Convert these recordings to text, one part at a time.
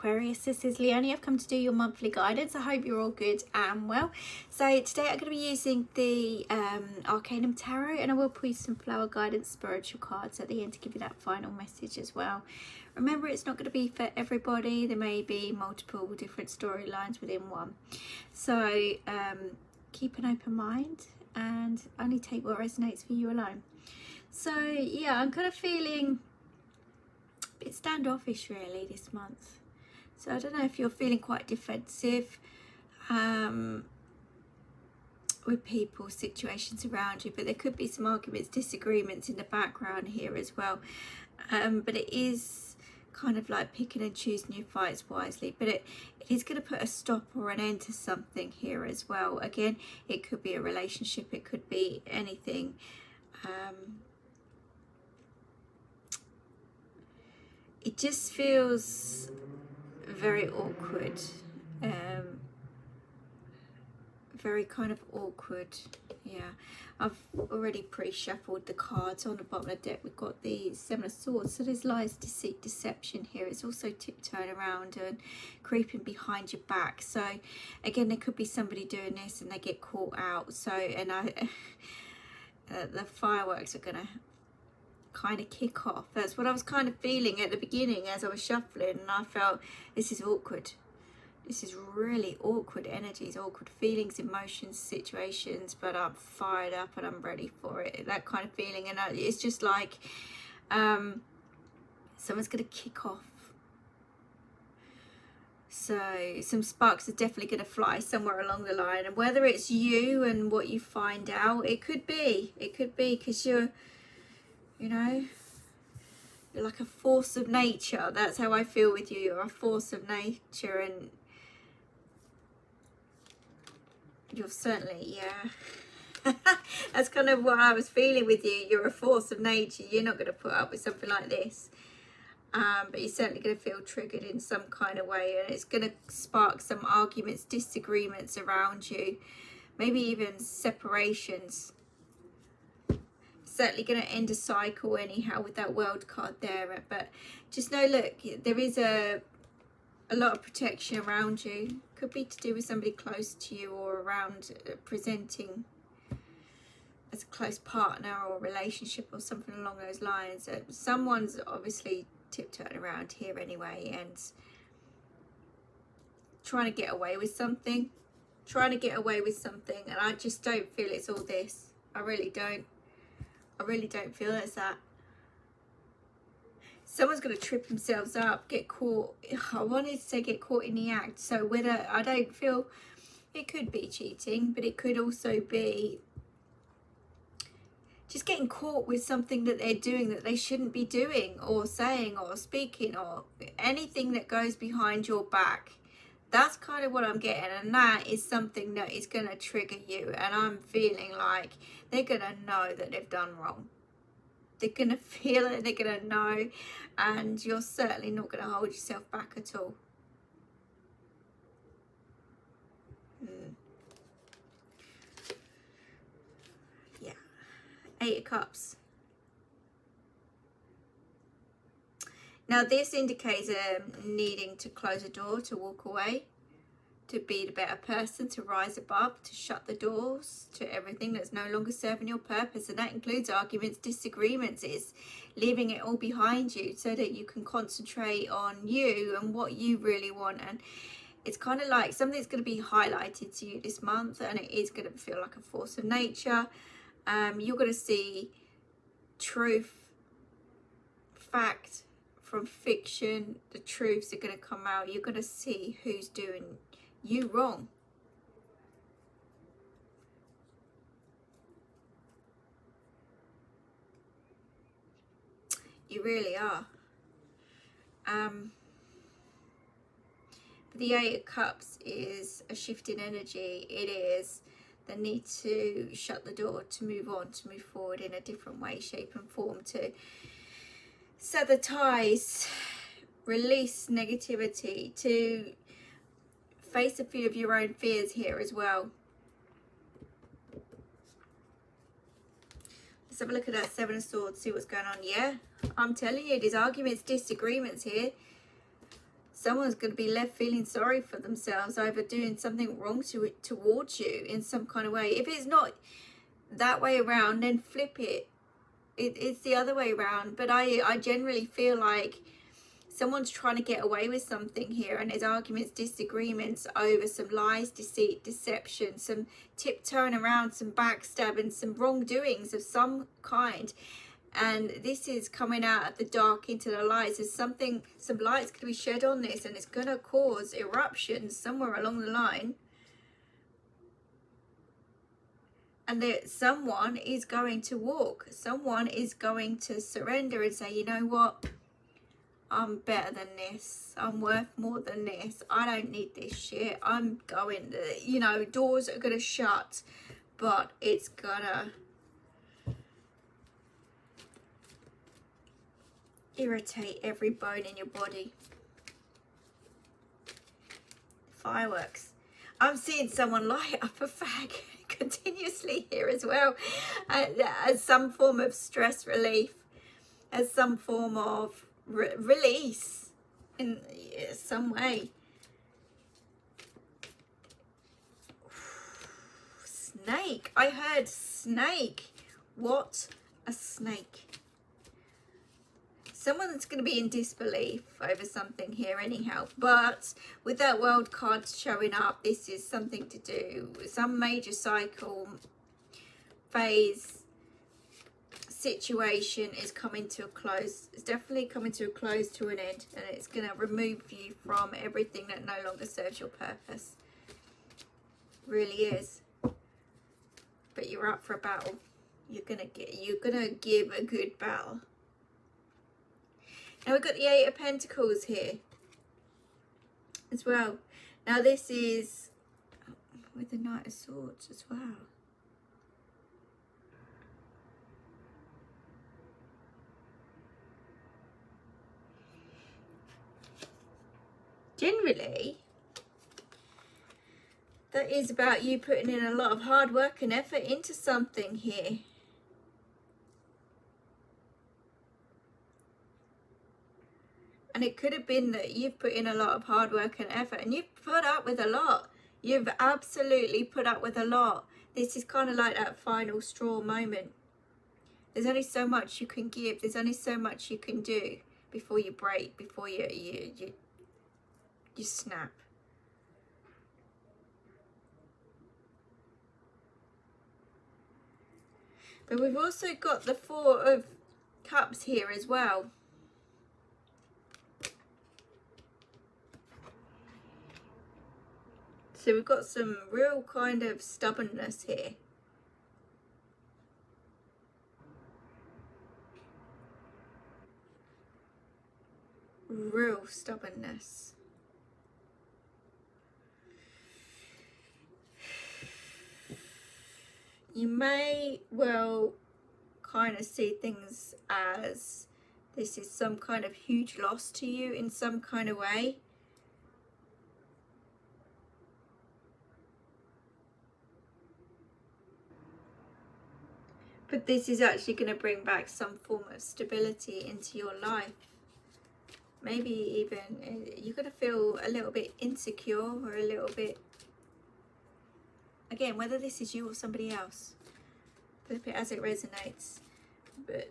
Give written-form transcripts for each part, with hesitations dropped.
Aquarius, this is Leonie. I've come to do your monthly guidance. I hope you're all good and well. So today I'm going to be using the Arcanum Tarot, and I will pull you some flower guidance spiritual cards at the end to give you that final message as well. Remember, it's not going to be for everybody. There may be multiple different storylines within one. So keep an open mind and only take what resonates for you alone. So yeah, I'm kind of feeling a bit standoffish really this month. So I don't know if you're feeling quite defensive with people, situations around you, but there could be some arguments, disagreements in the background here as well. But it is kind of like picking and choosing your fights wisely, but it is going to put a stop or an end to something here as well. Again, it could be a relationship, it could be anything. It just feels very awkward, very kind of awkward. Yeah, I've already pre-shuffled the cards. On the bottom of the deck we've got the Seven of Swords, so there's lies, deceit, deception here. It's also tiptoeing around and creeping behind your back. So again, there could be somebody doing this and they get caught out. So, and the fireworks are gonna kind of kick off. That's what I was kind of feeling at the beginning as I was shuffling, and I felt this is awkward. This is really awkward energies, awkward feelings, emotions, situations, but I'm fired up and I'm ready for it. That kind of feeling, and it's just like someone's going to kick off. So some sparks are definitely going to fly somewhere along the line, and whether it's you and what you find out, it could be because you're, you know, you're like a force of nature. That's how I feel with you. You're a force of nature, and you're certainly, yeah. That's kind of what I was feeling with you. You're a force of nature. You're not going to put up with something like this. But you're certainly going to feel triggered in some kind of way, and it's going to spark some arguments, disagreements around you, maybe even separations. Certainly going to end a cycle anyhow with that World card there. But just know, look, there is a lot of protection around you. Could be to do with somebody close to you, or around presenting as a close partner or relationship or something along those lines. Someone's obviously tiptoeing around here anyway and trying to get away with something. And I just don't feel it's all this. I really don't feel it's that. Someone's going to trip themselves up, get caught. I wanted to say get caught in the act. So whether, I don't feel, it could be cheating, but it could also be just getting caught with something that they're doing that they shouldn't be doing, or saying, or speaking, or anything that goes behind your back. That's kind of what I'm getting, and that is something that is going to trigger you, and I'm feeling like they're going to know that they've done wrong. They're going to feel it, they're going to know, and you're certainly not going to hold yourself back at all. Yeah. 8 of Cups. Now this indicates needing to close a door, to walk away, to be the better person, to rise above, to shut the doors to everything that's no longer serving your purpose. And that includes arguments, disagreements. It's leaving it all behind you so that you can concentrate on you and what you really want. And it's kind of like something's going to be highlighted to you this month, and it is going to feel like a force of nature. You're going to see truth, fact from fiction. The truths are going to come out. You're going to see who's doing you wrong. You really are. The 8 of Cups is a shift in energy. It is the need to shut the door, to move on, to move forward in a different way, shape and form, to sever ties, release negativity, to face a few of your own fears here as well. Let's have a look at that Seven of Swords, see what's going on. Yeah, I'm telling you, there's arguments, disagreements here. someone's going to be left feeling sorry for themselves over doing something wrong towards you in some kind of way. If it's not that way around, then flip it. It's the other way around. But I generally feel like someone's trying to get away with something here, and there's arguments, disagreements over some lies, deceit, deception, some tiptoeing around, some backstabbing, some wrongdoings of some kind. And this is coming out of the dark into the light. There's some light's going to be shed on this, and it's going to cause eruptions somewhere along the line. And that someone is going to walk. Someone is going to surrender and say, you know what? I'm better than this. I'm worth more than this. I don't need this shit. I'm going to, you know, doors are going to shut, but it's gonna irritate every bone in your body. Fireworks. I'm seeing someone light up a fag continuously here as well, as some form of stress relief, as some form of release in some way. Snake. I heard snake. What a snake. Someone's going to be in disbelief over something here anyhow, but with that world card showing up, this is something to do with some major cycle, phase, situation is coming to a close. It's definitely coming to a close, to an end, and it's going to remove you from everything that no longer serves your purpose. Really is. But you're up for a battle. You're gonna give a good battle. Now we've got the Eight of Pentacles here as well. Now this is with the Knight of Swords as well. Generally, that is about you putting in a lot of hard work and effort into something here. And it could have been that you've put in a lot of hard work and effort, and you've put up with a lot. You've absolutely put up with a lot. This is kind of like that final straw moment. There's only so much you can give. There's only so much you can do before you break, before you snap. But we've also got the Four of Cups here as well. So we've got some real kind of stubbornness here. Real stubbornness. You may well kind of see things as this is some kind of huge loss to you in some kind of way. But this is actually going to bring back some form of stability into your life. Maybe even you're going to feel a little bit insecure or a little bit, again, whether this is you or somebody else, flip it as it resonates. But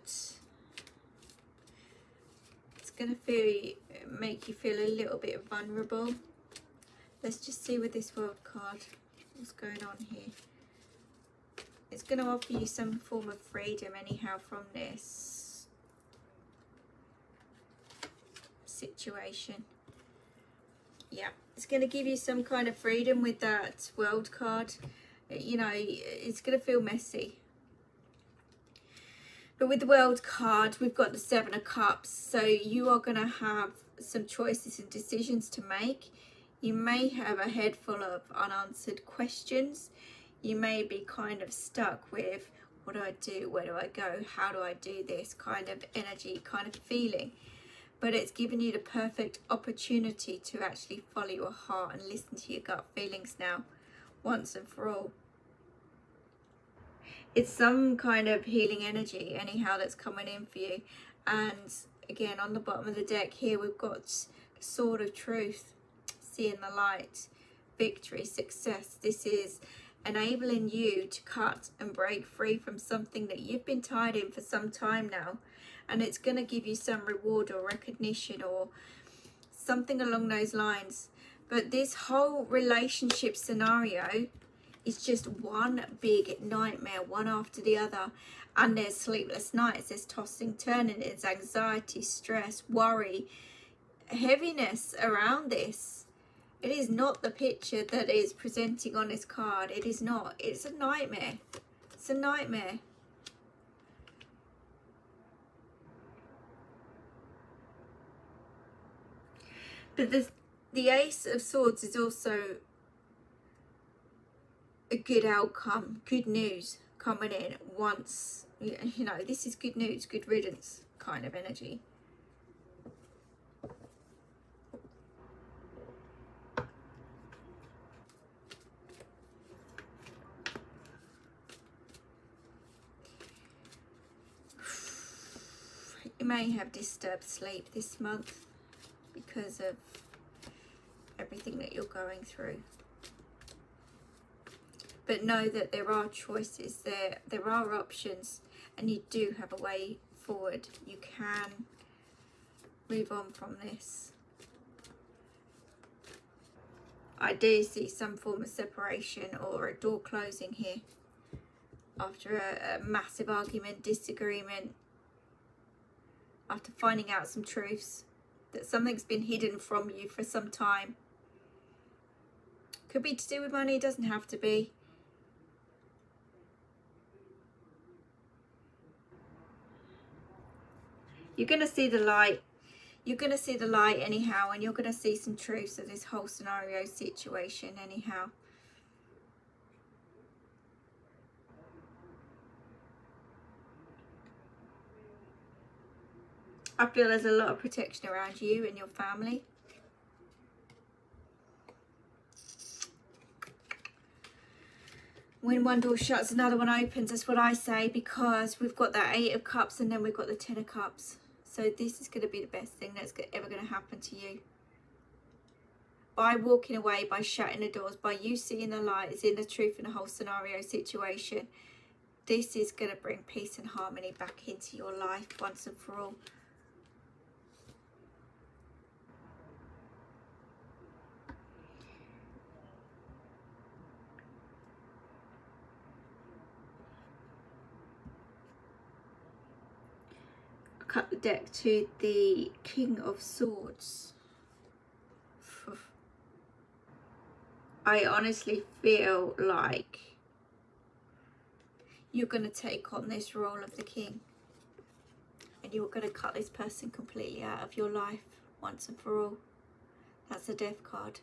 it's going to make you feel a little bit vulnerable. Let's just see with this World card what's going on here. It's going to offer you some form of freedom anyhow from this situation. Yeah, it's going to give you some kind of freedom with that World card. You know, it's going to feel messy. But with the World card, we've got the Seven of Cups. So you are going to have some choices and decisions to make. You may have a head full of unanswered questions. You may be kind of stuck with, what do I do? Where do I go? How do I do this? Kind of energy, kind of feeling. But it's given you the perfect opportunity to actually follow your heart and listen to your gut feelings now, once and for all. It's some kind of healing energy anyhow that's coming in for you. And again, on the bottom of the deck here, we've got Sword of truth, seeing the light, victory, success. This is enabling you to cut and break free from something that you've been tied in for some time now, and it's going to give you some reward or recognition or something along those lines. But this whole relationship scenario is just one big nightmare, one after the other. And there's sleepless nights, there's tossing, turning, there's anxiety, stress, worry, heaviness around this. It is not the picture that is presenting on this card. It is not. It's a nightmare. It's a nightmare. But the Ace of Swords is also a good outcome, good news coming in once. You know, this is good news, good riddance kind of energy. You may have disturbed sleep this month because of everything that you're going through. But know that there are choices, there are options, and you do have a way forward. You can move on from this. I do see some form of separation or a door closing here after a massive argument, disagreement, after finding out some truths, that something's been hidden from you for some time. Could be to do with money, doesn't have to be. You're going to see the light. You're going to see the light anyhow, and you're going to see some truths of this whole scenario situation anyhow. I feel there's a lot of protection around you and your family. When one door shuts, another one opens. That's what I say, because we've got that 8 of Cups and then we've got the 10 of Cups. So this is going to be the best thing that's ever going to happen to you. By walking away, by shutting the doors, by you seeing the light, seeing the truth in the whole scenario situation, this is going to bring peace and harmony back into your life once and for all. Cut the deck to the King of Swords. I honestly feel like you're going to take on this role of the king, and you're going to cut this person completely out of your life once and for all. That's a death card.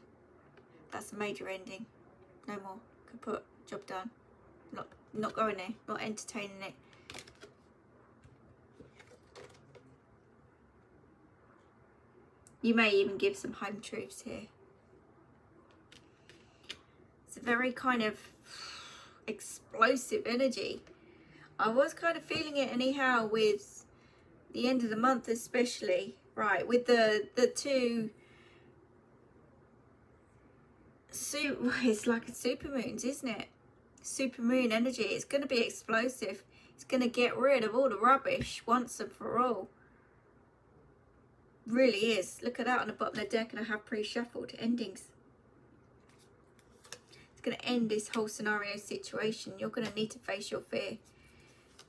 That's a major ending. No more. Kaput. Job done. Not going there. Not entertaining it. You may even give some home truths here. It's a very kind of explosive energy. I was kind of feeling it anyhow with the end of the month especially. Right, with the two... it's like a supermoons, isn't it? Supermoon energy. It's going to be explosive. It's going to get rid of all the rubbish once and for all. Really is. Look at that on the bottom of the deck, and I have pre-shuffled endings. It's going to end this whole scenario situation. You're going to need to face your fear.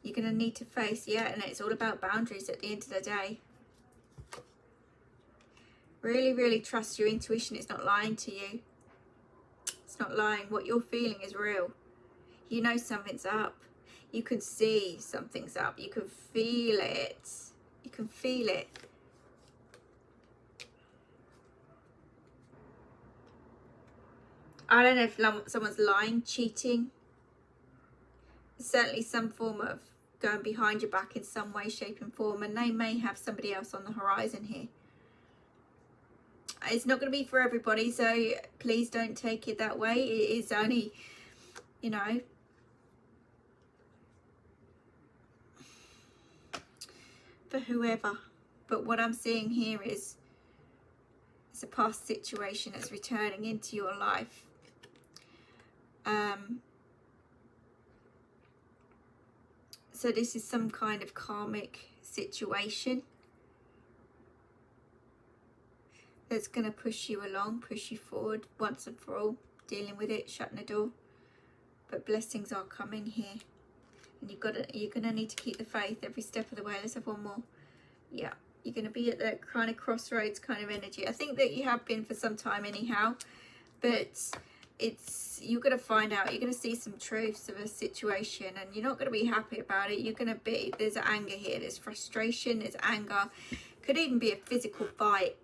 You're going to need to face, and it's all about boundaries at the end of the day. Really, really trust your intuition. It's not lying to you. It's not lying. What you're feeling is real. You know something's up. You can see something's up. You can feel it. You can feel it. I don't know if someone's lying, cheating. Certainly some form of going behind your back in some way, shape and form. And they may have somebody else on the horizon here. It's not going to be for everybody, so please don't take it that way. It is only, you know, for whoever. But what I'm seeing here is It's a past situation that's returning into your life. So this is some kind of karmic situation that's going to push you along, push you forward once and for all, dealing with it, shutting the door. But blessings are coming here. And you're going to need to keep the faith every step of the way. Let's have one more. Yeah, you're going to be at that kind of crossroads kind of energy. I think that you have been for some time anyhow. But you're going to find out, you're going to see some truths of a situation, and you're not going to be happy about it. You're going to be, there's anger here, there's frustration, there's anger. Could even be a physical fight.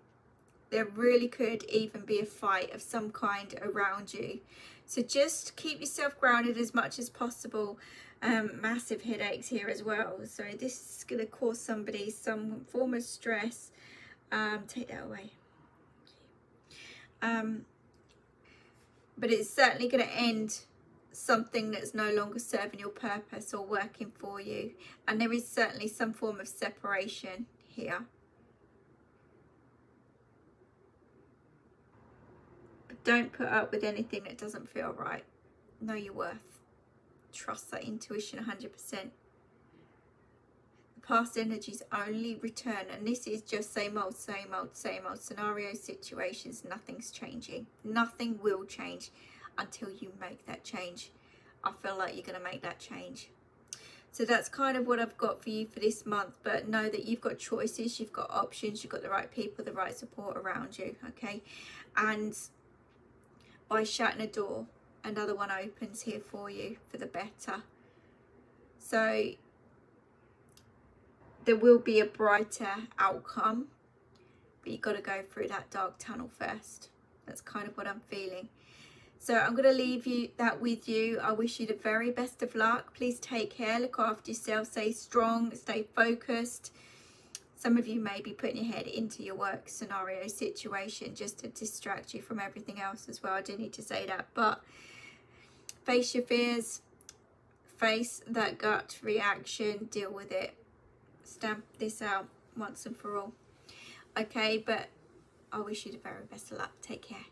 There really could even be a fight of some kind around you. So just keep yourself grounded as much as possible. Massive headaches here as well. So this is going to cause somebody some form of stress. Take that away. But it's certainly going to end something that's no longer serving your purpose or working for you. And there is certainly some form of separation here. But don't put up with anything that doesn't feel right. Know your worth. Trust that intuition 100%. The past energies only return, and this is just same old scenario, situations. Nothing's changing. Nothing will change until you make that change. I feel like you're going to make that change. So that's kind of what I've got for you for this month. But know that you've got choices, you've got options, you've got the right people, the right support around you. Okay, and by shutting a door, another one opens here for you for the better. So there will be a brighter outcome, but you've got to go through that dark tunnel first. That's kind of what I'm feeling. So I'm going to leave that with you. I wish you the very best of luck. Please take care, look after yourself, stay strong, stay focused. Some of you may be putting your head into your work scenario situation just to distract you from everything else as well. I do need to say that, but face your fears, face that gut reaction, deal with it. Stamp this out once and for all. Okay, but I wish you the very best of luck. Take care.